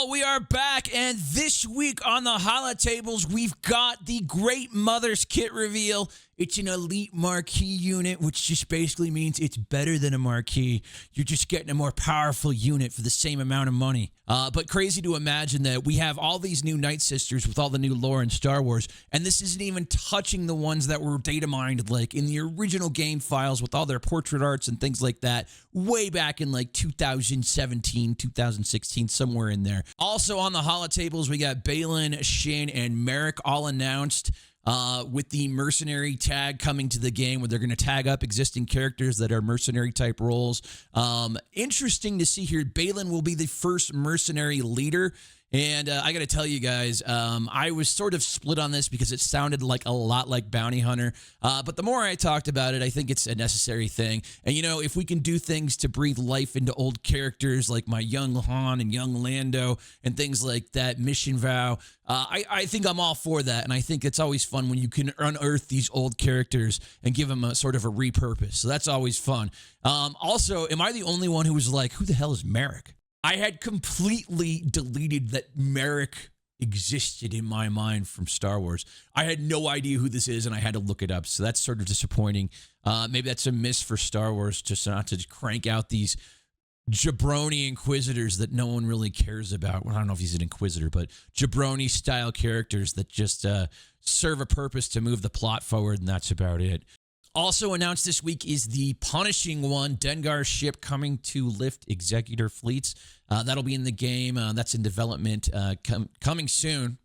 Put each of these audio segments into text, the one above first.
Well, we are back, and this week on the Holotables, we've got the Great Mother's Kit reveal. It's an elite marquee unit, which just basically means it's better than a marquee. You're just getting a more powerful unit for the same amount of money. But crazy to imagine that we have all these new Night Sisters with all the new lore in Star Wars, and this isn't even touching the ones that were data mined like in the original game files with all their portrait arts and things like that way back in like 2017, 2016, somewhere in there. Also on the Holotables, we got Baylan, Shin, and Marrok all announced. With the mercenary tag coming to the game where they're going to tag up existing characters that are mercenary type roles. Interesting to see here. Baylan will be the first mercenary leader. And I got to tell you guys, I was sort of split on this because it sounded like a lot like Bounty Hunter. But the more I talked about it, I think it's a necessary thing. And, you know, if we can do things to breathe life into old characters like my young Han and young Lando and things like that, Mission Vow, I think I'm all for that. And I think it's always fun when you can unearth these old characters and give them a sort of a repurpose. So that's always fun. Also, am I the only one who was like, who the hell is Marrok? I had completely deleted that Marrok existed in my mind from Star Wars. I had no idea who this is, and I had to look it up. So that's sort of disappointing. Maybe that's a miss for Star Wars, just not to crank out these jabroni Inquisitors that no one really cares about. Well, I don't know if he's an Inquisitor, but jabroni-style characters that just serve a purpose to move the plot forward, and that's about it. Also announced this week is the Punishing One, Dengar ship coming to lift Executor fleets. That'll be in the game. That's in development coming soon.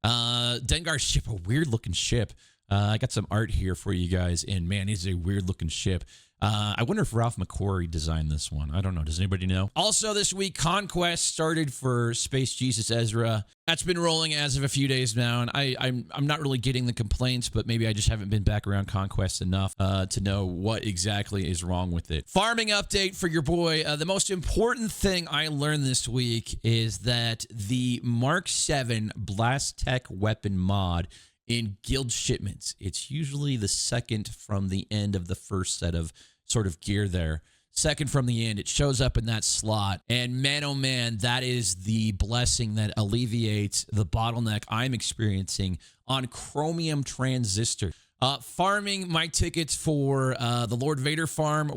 Dengar ship, a weird-looking ship. I got some art here for you guys, and man, it's a weird-looking ship. I wonder if Ralph McQuarrie designed this one. I don't know. Does anybody know? Also this week, Conquest started for Space Jesus Ezra. That's been rolling as of a few days now, and I'm not really getting the complaints, but maybe I just haven't been back around Conquest enough to know what exactly is wrong with it. Farming update for your boy. The most important thing I learned this week is that the Mark 7 Blast Tech weapon mod in guild shipments, it's usually the second from the end of the first set of sort of gear there. Second from the end, it shows up in that slot. And man, oh man, that is the blessing that alleviates the bottleneck I'm experiencing on Chromium Transistor. Farming my tickets for the Lord Vader farm.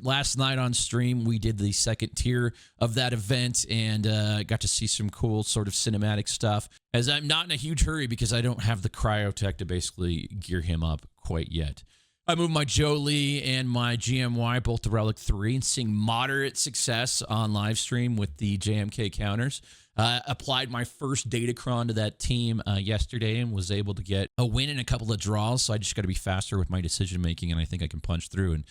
Last night on stream, we did the second tier of that event and got to see some cool sort of cinematic stuff. As I'm not in a huge hurry because I don't have the cryotech to basically gear him up quite yet. I moved my Jolie and my GMY both to Relic 3 and seeing moderate success on live stream with the JMK counters. Applied my first Datacron to that team yesterday and was able to get a win and a couple of draws. So I just got to be faster with my decision making, and I think I can punch through and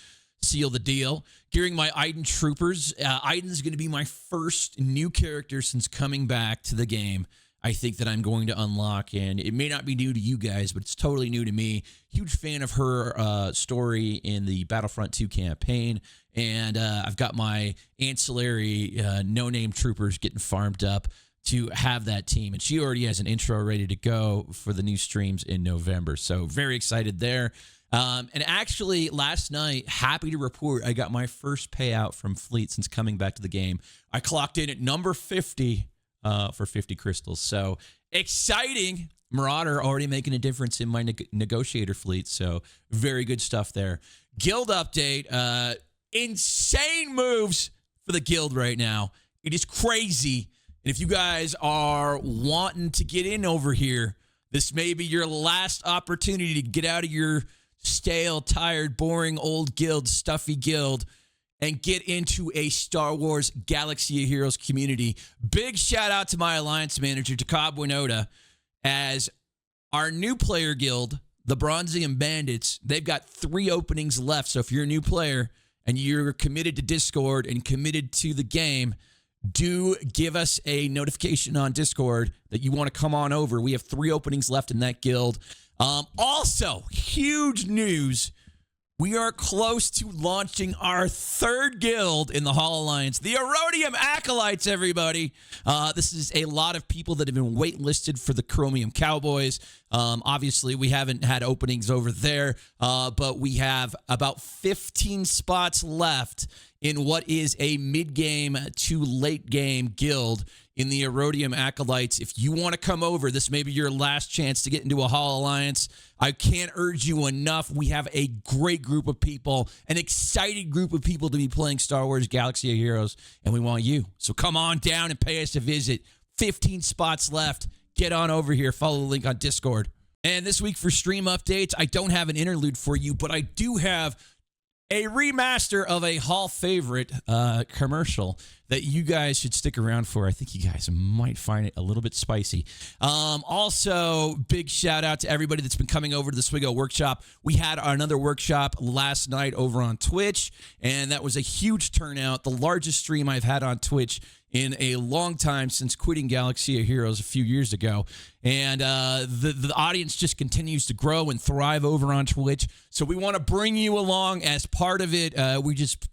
seal the deal. Gearing my Iden Troopers. Iden's going to be my first new character since coming back to the game. I think that I'm going to unlock, and it may not be new to you guys, but it's totally new to me. Huge fan of her story in the Battlefront 2 campaign, and I've got my ancillary no-name troopers getting farmed up to have that team, and she already has an intro ready to go for the new streams in November, so very excited there. And actually, last night, happy to report, I got my first payout from Fleet since coming back to the game. I clocked in at number 50 for 50 crystals. So exciting. Marauder already making a difference in my negotiator fleet. So very good stuff there. Guild update. Insane moves for the guild right now. It is crazy. And if you guys are wanting to get in over here, this may be your last opportunity to get out of your stale, tired, boring, old guild, stuffy guild, and get into a Star Wars Galaxy of Heroes community. Big shout out to my alliance manager, Takab Winoda, as our new player guild, the Bronzium Bandits, they've got 3 openings left. So if you're a new player and you're committed to Discord and committed to the game, do give us a notification on Discord that you want to come on over. We have 3 openings left in that guild. Also, huge news. We are close to launching our 3rd guild in the Hall Alliance, the Erodium Acolytes, everybody. This is a lot of people that have been waitlisted for the Chromium Cowboys. Obviously, we haven't had openings over there, but we have about 15 spots left in what is a mid-game to late-game guild in the Erodium Acolytes. If you want to come over, this may be your last chance to get into a Hall Alliance. I can't urge you enough. We have a great group of people, an excited group of people to be playing Star Wars Galaxy of Heroes, and we want you. So come on down and pay us a visit. 15 spots left. Get on over here. Follow the link on Discord. And this week for stream updates, I don't have an interlude for you, but I do have a remaster of a Hall favorite commercial that you guys should stick around for. I think you guys might find it a little bit spicy. Also, big shout out to everybody that's been coming over to the swgoh workshop. We had another workshop last night over on Twitch, and that was a huge turnout, the largest stream I've had on Twitch in a long time since quitting Galaxy of Heroes a few years ago. And the audience just continues to grow and thrive over on Twitch. So we want to bring you along as part of it. We just,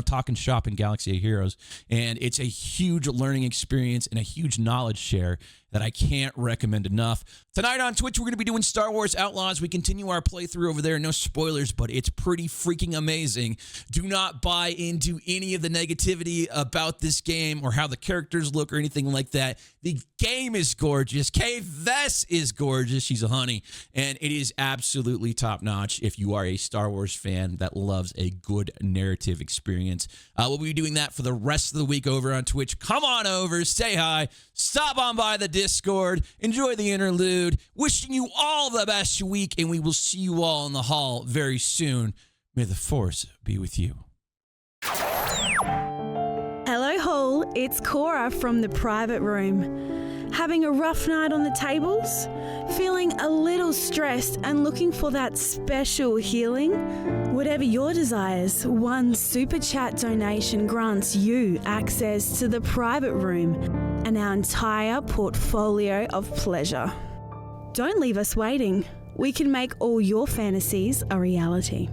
talking shop in Galaxy of Heroes. And it's a huge learning experience and a huge knowledge share that I can't recommend enough. Tonight on Twitch, we're going to be doing Star Wars Outlaws. We continue our playthrough over there. No spoilers, but it's pretty freaking amazing. Do not buy into any of the negativity about this game or how the characters look or anything like that. The game is gorgeous. Kay Vess is gorgeous. She's a honey. And it is absolutely top-notch if you are a Star Wars fan that loves a good narrative experience. We'll be doing that for the rest of the week over on Twitch. Come on over. Say hi. Stop on by the Discord. Enjoy the interlude. Wishing you all the best week, and we will see you all in the hall very soon. May the Force be with you. Hello, Hall. It's Cora from the private room. Having a rough night on the tables? Feeling a little stressed and looking for that special healing? Whatever your desires, one super chat donation grants you access to the private room and our entire portfolio of pleasure. Don't leave us waiting. We can make all your fantasies a reality.